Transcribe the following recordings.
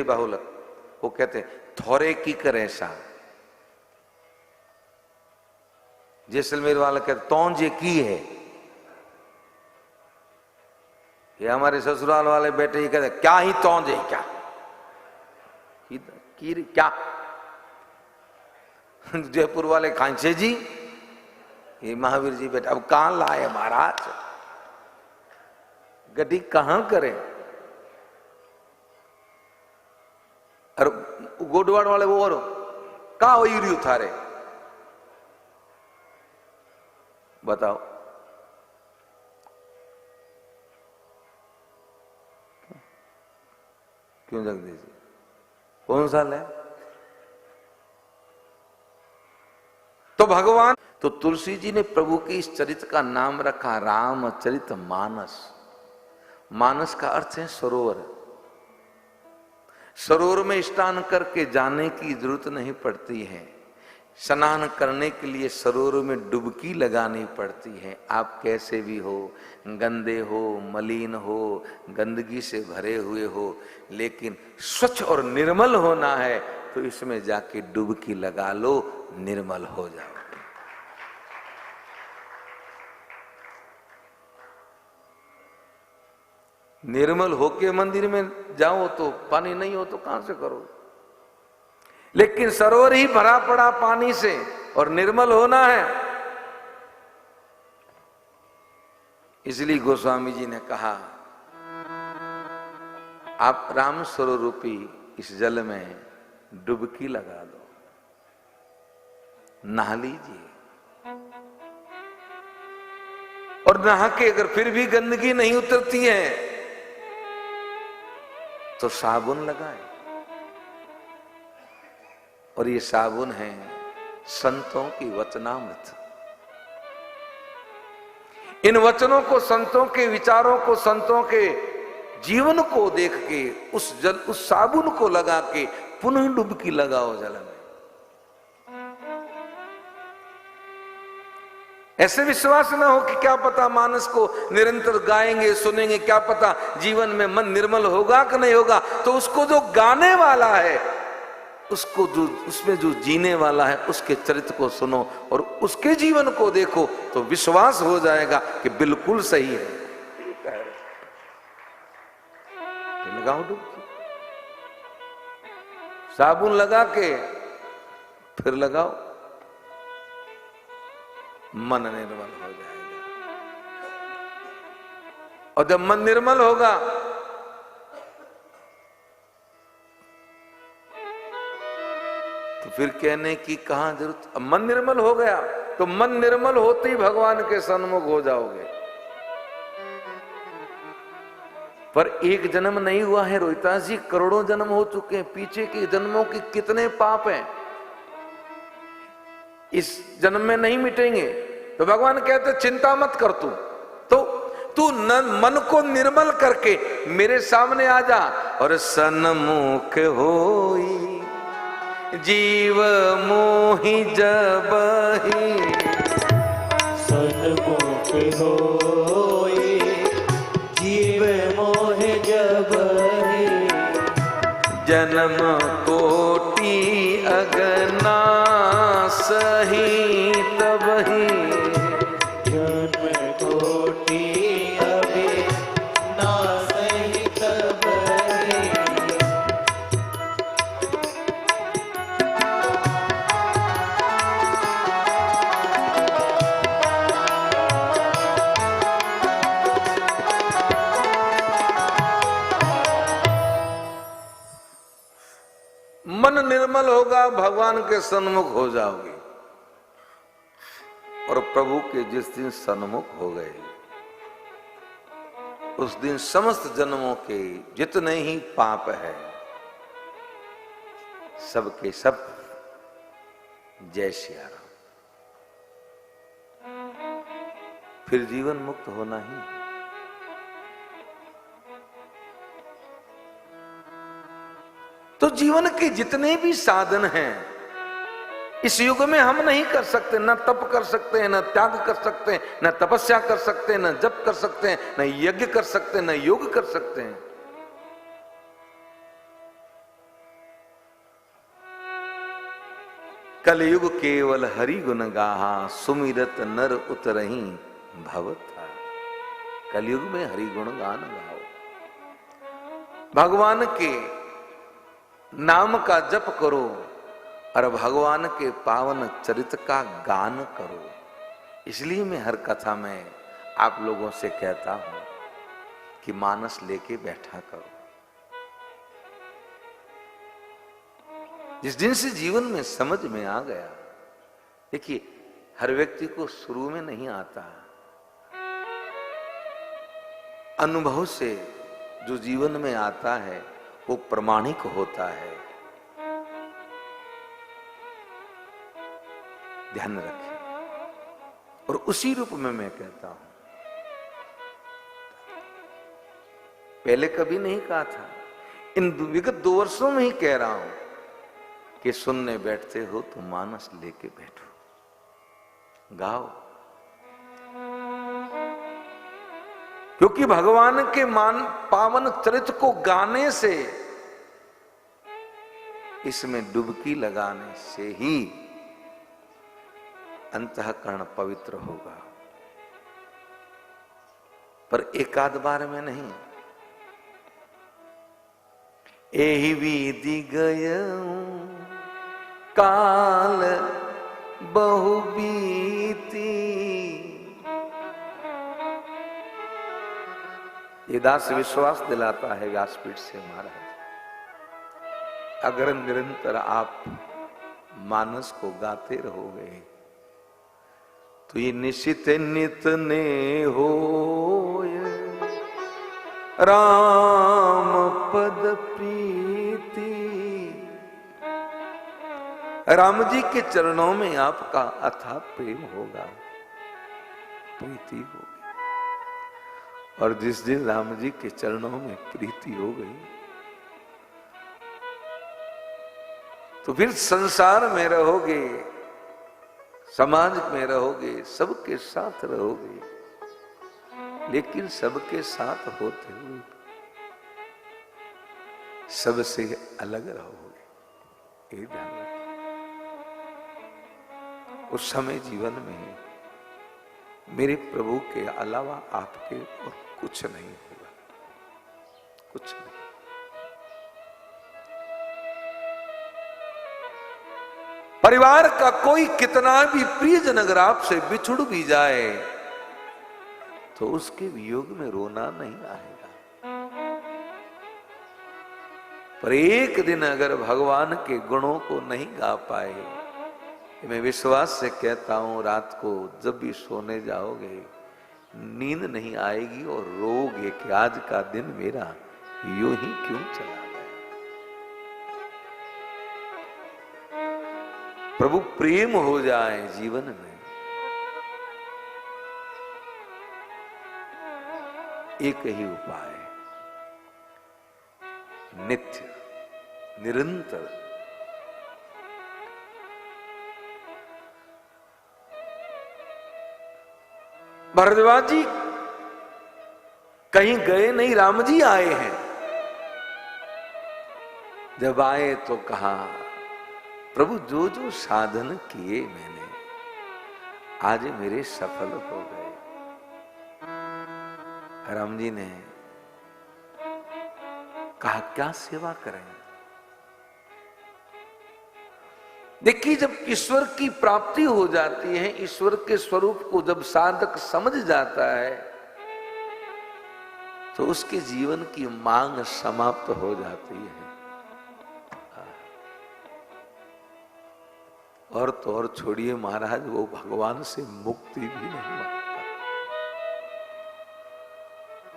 बाहुल वो कहते थोड़े की करे सा, जैसलमेर वाला कहते तौंजे की है। ये हमारे ससुराल वाले बेटे ये कहते क्या ही तौंजे, क्या की क्या। जयपुर वाले खांचे जी, ये महावीर जी बेटा अब कहां लाए महाराज, गड्डी कहां करें। और गोडवाड़ वाले वो और कहा हो रही थारे, बताओ। क्यों जगदीश जी कौन साल है। तो भगवान, तो तुलसी जी ने प्रभु के इस चरित्र का नाम रखा रामचरित मानस। मानस का अर्थ है सरोवर। सरोवर में स्नान करके जाने की जरूरत नहीं पड़ती है, स्नान करने के लिए सरोवर में डुबकी लगानी पड़ती है। आप कैसे भी हो, गंदे हो, मलिन हो, गंदगी से भरे हुए हो, लेकिन स्वच्छ और निर्मल होना है तो इसमें जाके डुबकी लगा लो, निर्मल हो जाओ। निर्मल होके मंदिर में जाओ तो पानी नहीं हो तो कहां से करो। लेकिन सरोवर ही भरा पड़ा पानी से और निर्मल होना है। इसलिए गोस्वामी जी ने कहा आप राम सरोवर रूपी इस जल में डुबकी लगा दो, नहा लीजिए। और नहा के अगर फिर भी गंदगी नहीं उतरती है तो साबुन लगाए। और ये साबुन है संतों की वचनामृत। इन वचनों को, संतों के विचारों को, संतों के जीवन को देख के उस साबुन को लगा के पुनः डुबकी लगाओ जल में। ऐसे विश्वास ना हो कि क्या पता मानस को निरंतर गाएंगे सुनेंगे, क्या पता जीवन में मन निर्मल होगा कि नहीं होगा। तो उसको जो गाने वाला है, उसको जो उसमें जो जीने वाला है, उसके चरित्र को सुनो और उसके जीवन को देखो तो विश्वास हो जाएगा कि बिल्कुल सही है। लगाओ डुबकी, साबुन लगा के फिर लगाओ, मन निर्मल हो जाएगा। और जब मन निर्मल होगा तो फिर कहने की कहां जरूरत। अब मन निर्मल हो गया तो मन निर्मल होते ही भगवान के सन्मुख हो जाओगे। पर एक जन्म नहीं हुआ है रोहितास जी, करोड़ों जन्म हो चुके हैं। पीछे के जन्मों के कितने पाप हैं, इस जन्म में नहीं मिटेंगे। तो भगवान कहते चिंता मत कर, तू मन को निर्मल करके मेरे सामने आ जा। और सन्मुख होई जीव मोहि जबहि, सन्मुख होई जीव मोहि जबहि, जन्म कोटि अगना सही तबहि, जन्म कोटि अभी ना सही तबहि। मन निर्मल होगा, भगवान के सन्मुख हो जाओगे। और प्रभु के जिस दिन सन्मुख हो गए उस दिन समस्त जन्मों के जितने ही पाप है सबके सब जय सिया राम। फिर जीवन मुक्त होना ही। तो जीवन के जितने भी साधन हैं इस युग में हम नहीं कर सकते। न तप कर सकते हैं, न त्याग कर सकते हैं, न तपस्या कर सकते हैं, न जप कर सकते हैं, न यज्ञ कर सकते हैं, न योग कर सकते हैं। कलयुग केवल हरि गुण गाहा, सुमिरत नर उतरही भव था। कलयुग में हरि गुण गान गाओ, भगवान के नाम का जप करो और भगवान के पावन चरित्र का गान करो। इसलिए मैं हर कथा में आप लोगों से कहता हूं कि मानस लेके बैठा करो। जिस दिन से जीवन में समझ में आ गया, देखिए हर व्यक्ति को शुरू में नहीं आता, अनुभव से जो जीवन में आता है वो प्रमाणिक होता है। ध्यान रखें। और उसी रूप में मैं कहता हूं, पहले कभी नहीं कहा था, इन विगत 2 वर्षों में ही कह रहा हूं कि सुनने बैठते हो तो मानस लेके बैठो, गाओ। क्योंकि भगवान के पावन चरित्र को गाने से, इसमें डुबकी लगाने से ही अंतःकरण पवित्र होगा, पर एकाध बार में नहीं। एहि विधि गयऊं काल बहु बीती। ये दास विश्वास दिलाता है व्यासपीठ से महाराज, अगर निरंतर आप मानस को गाते रहोगे तो ये निश्चित नित ने हो राम पद प्रीति। राम जी के चरणों में आपका अथाह प्रेम होगा, प्रीति होगी। और जिस दिन राम जी के चरणों में प्रीति हो गई तो फिर संसार में रहोगे, समाज में रहोगे, सबके साथ रहोगे, लेकिन सबके साथ होते हुए सबसे अलग रहोगे। ये ध्यान रखिए। उस समय जीवन में मेरे प्रभु के अलावा आपके और कुछ नहीं होगा, कुछ नहीं। परिवार का कोई कितना भी प्रियजन अगर आपसे बिछुड़ भी जाए तो उसके वियोग में रोना नहीं आएगा, पर एक दिन अगर भगवान के गुणों को नहीं गा पाए, मैं विश्वास से कहता हूं रात को जब भी सोने जाओगे नींद नहीं आएगी और रोगे कि आज का दिन मेरा यूं ही क्यों चला गया। प्रभु प्रेम हो जाए जीवन में, एक ही उपाय, नित्य निरंतर भरद्वाज जी कहीं गए नहीं, राम जी आए हैं। जब आए तो कहा प्रभु जो जो साधन किए मैंने आज मेरे सफल हो गए। राम जी ने कहा क्या सेवा करें। देखिए जब ईश्वर की प्राप्ति हो जाती है, ईश्वर के स्वरूप को जब साधक समझ जाता है तो उसके जीवन की मांग समाप्त हो जाती है। और तो और छोड़िए महाराज, वो भगवान से मुक्ति भी नहीं मांगता,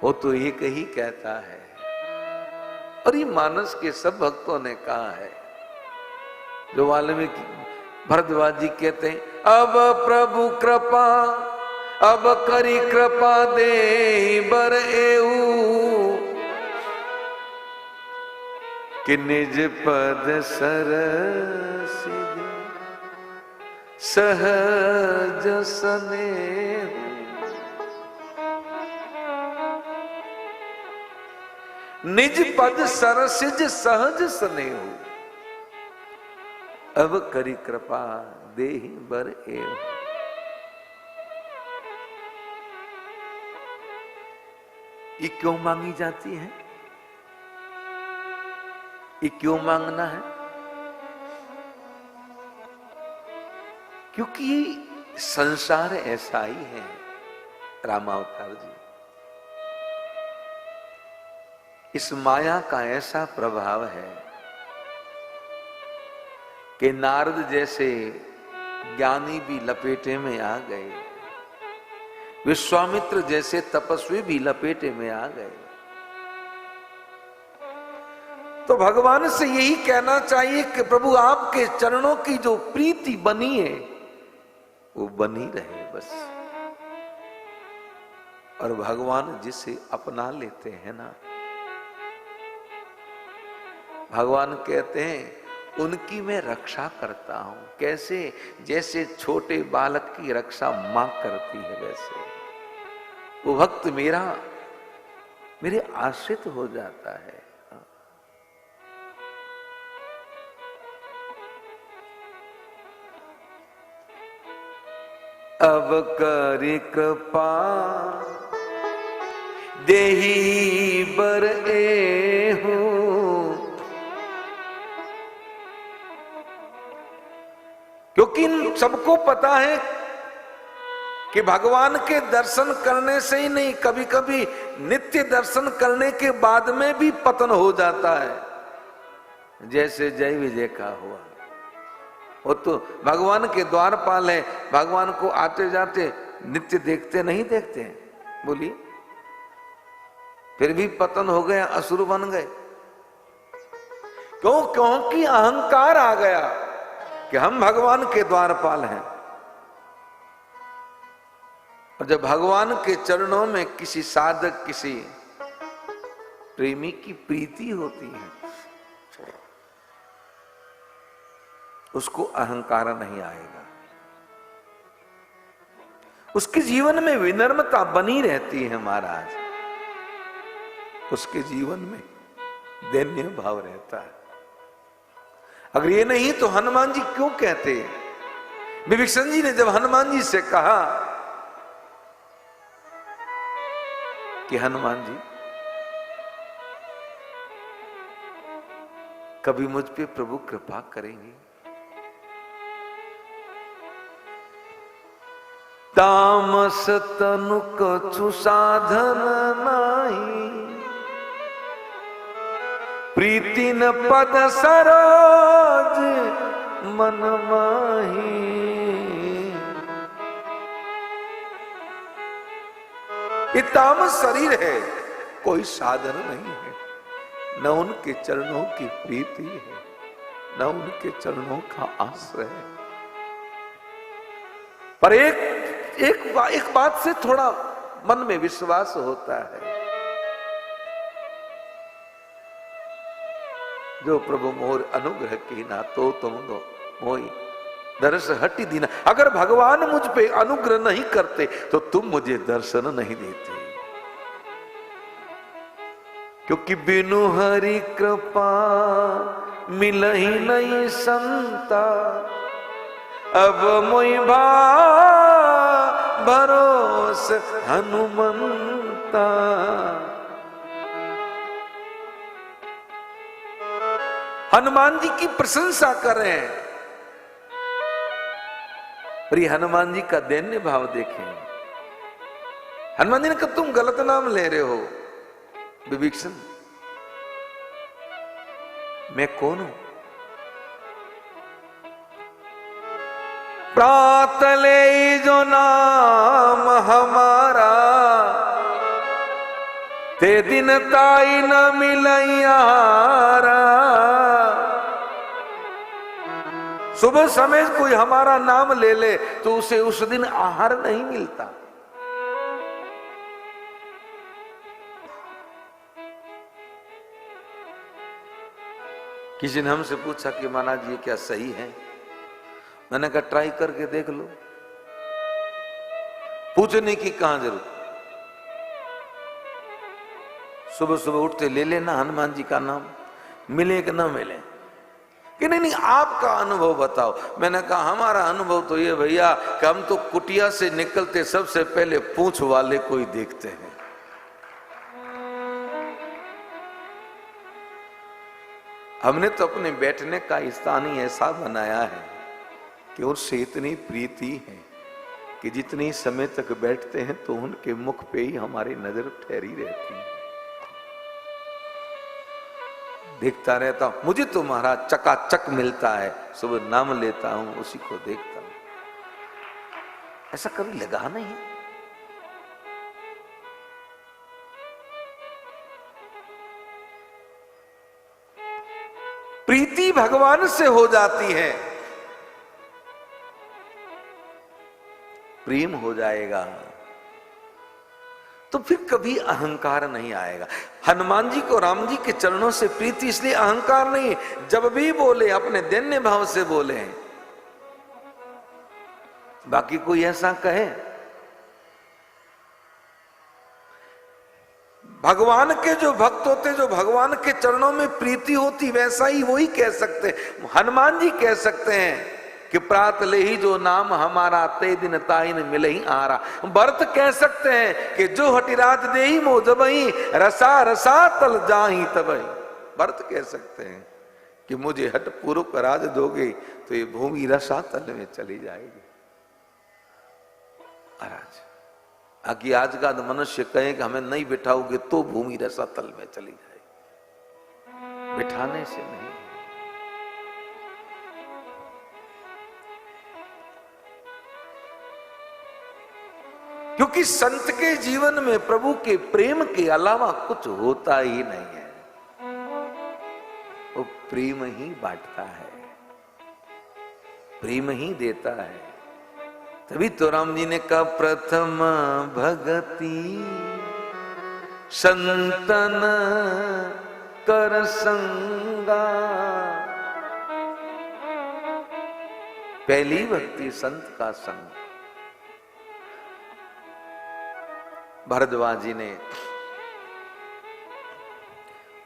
वो तो एक ही कहता है। और ये मानस के सब भक्तों ने कहा है, जो वाल्मीकि भरद्वाज जी कहते हैं अब प्रभु कृपा अब करी कृपा दे बर एऊ कि निज पद सरस सहज स्नेह। निज पद सरसिज सहज स्नेह। अब करी कृपा देहि बर एव। ये क्यों मांगी जाती है? ये क्यों मांगना है? क्योंकि संसार ऐसा ही है रामावतार जी। इस माया का ऐसा प्रभाव है कि नारद जैसे ज्ञानी भी लपेटे में आ गए, विश्वामित्र जैसे तपस्वी भी लपेटे में आ गए। तो भगवान से यही कहना चाहिए कि प्रभु आपके चरणों की जो प्रीति बनी है वो बनी रहे बस। और भगवान जिसे अपना लेते हैं ना, भगवान कहते हैं उनकी मैं रक्षा करता हूं। कैसे? जैसे छोटे बालक की रक्षा मां करती है, वैसे वो भक्त मेरे आश्रित हो जाता है। अब करी कृपा देहि बर एहू। क्योंकि सबको पता है कि भगवान के दर्शन करने से ही नहीं, कभी कभी नित्य दर्शन करने के बाद में भी पतन हो जाता है। जैसे जय विजय का हुआ, वो तो भगवान के द्वारपाल है, भगवान को आते जाते नित्य देखते नहीं देखते हैं? बोलिए। फिर भी पतन हो गया, असुर बन गए। क्यों? क्योंकि अहंकार आ गया कि हम भगवान के द्वारपाल हैं। और जब भगवान के चरणों में किसी साधक, किसी प्रेमी की प्रीति होती है, उसको अहंकार नहीं आएगा। उसके जीवन में विनम्रता बनी रहती है महाराज। उसके जीवन में दैन्य भाव रहता है। अगर ये नहीं तो हनुमान जी क्यों कहते? विभीषण जी ने जब हनुमान जी से कहा कि हनुमान जी कभी मुझ पे प्रभु कृपा करेंगे? तामस तनु कछु साधन नाही, प्रीति न पद सरोज मन माही। ये तामस शरीर है, कोई साधन नहीं है। न उनके चरणों की प्रीति है, न उनके चरणों का आश्रय है। पर एक बात से थोड़ा मन में विश्वास होता है, जो प्रभु मोर अनुग्रह की ना तो तुम दो मोई दर्श हटी दीना। अगर भगवान मुझ पे अनुग्रह नहीं करते तो तुम मुझे दर्शन नहीं देते। क्योंकि बिनु हरि कृपा मिलहि नहीं संता, अब मोई भरोस हनुमंता। हनुमान जी की प्रशंसा कर रहे हैं, और ये हनुमान जी का दैन्य भाव देखें। हनुमान जी ने कहा तुम गलत नाम ले रहे हो विभीषण, मैं कौन हूं? प्रातले जो नाम हमारा, ते दिन ताई न मिलैयारा। सुबह समय कोई हमारा नाम ले ले तो उसे उस दिन आहार नहीं मिलता। किसी ने हमसे पूछा कि महाराज ये क्या सही है? मैंने कहा ट्राई करके देख लो, पूछने की कहां जरूरत। सुबह सुबह उठते ले लेना हनुमान जी का नाम, मिले कि ना मिले। कि नहीं नहीं आपका अनुभव बताओ। मैंने कहा हमारा अनुभव तो ये भैया कि हम तो कुटिया से निकलते सबसे पहले पूंछ वाले को ही देखते हैं। हमने तो अपने बैठने का स्थान ही ऐसा बनाया है कि उससे इतनी प्रीति है कि जितनी समय तक बैठते हैं तो उनके मुख पे ही हमारी नजर ठहरी रहती है। देखता रहता हूं, मुझे तो महाराज चकाचक मिलता है, सुबह नाम लेता हूं उसी को देखता हूं। ऐसा कभी लगा नहीं। प्रीति भगवान से हो जाती है, प्रेम हो जाएगा तो फिर कभी अहंकार नहीं आएगा। हनुमान जी को राम जी के चरणों से प्रीति इसलिए अहंकार नहीं, जब भी बोले अपने दैन्य भाव से बोले। बाकी कोई ऐसा कहे, भगवान के जो भक्त होते, जो भगवान के चरणों में प्रीति होती, वैसा ही वही कह सकते हैं। हनुमान जी कह सकते हैं कि प्रात ले ही जो नाम हमारा ते दिन ताइन मिले ही आरा। भरत कह सकते हैं कि जो हटिराज दे ही मो जबही रसा रसा तल जाही तबही। भरत कह सकते हैं कि मुझे हट पूर्व राज दोगे तो ये भूमि रसा तल में चली जाएगी। महाराज आगे आज का मनुष्य कहे कि हमें नहीं बिठाओगे तो भूमि रसा तल में चली जाएगी, बिठाने से नहीं। क्योंकि संत के जीवन में प्रभु के प्रेम के अलावा कुछ होता ही नहीं है, वो प्रेम ही बांटता है, प्रेम ही देता है। तभी तो राम जी ने कहा प्रथम भगति संतन कर संगा। पहली भक्ति संत का संग। भरद्वाज जी ने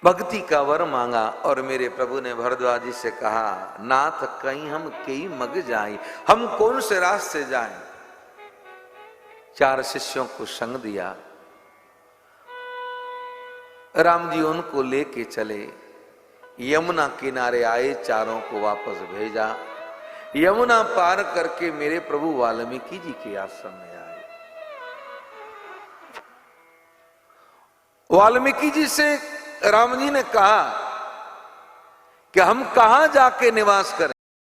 भक्ति का वर मांगा और मेरे प्रभु ने भरद्वाज जी से कहा, नाथ कहीं हम कई मग जाएं, हम कौन से रास्ते जाएं। 4 शिष्यों को संग दिया, राम जी उनको लेके चले, यमुना किनारे आए, चारों को वापस भेजा। यमुना पार करके मेरे प्रभु वाल्मीकि जी के आश्रम में आए। वाल्मीकि जी से राम जी ने कहा कि हम कहां जाके निवास करें।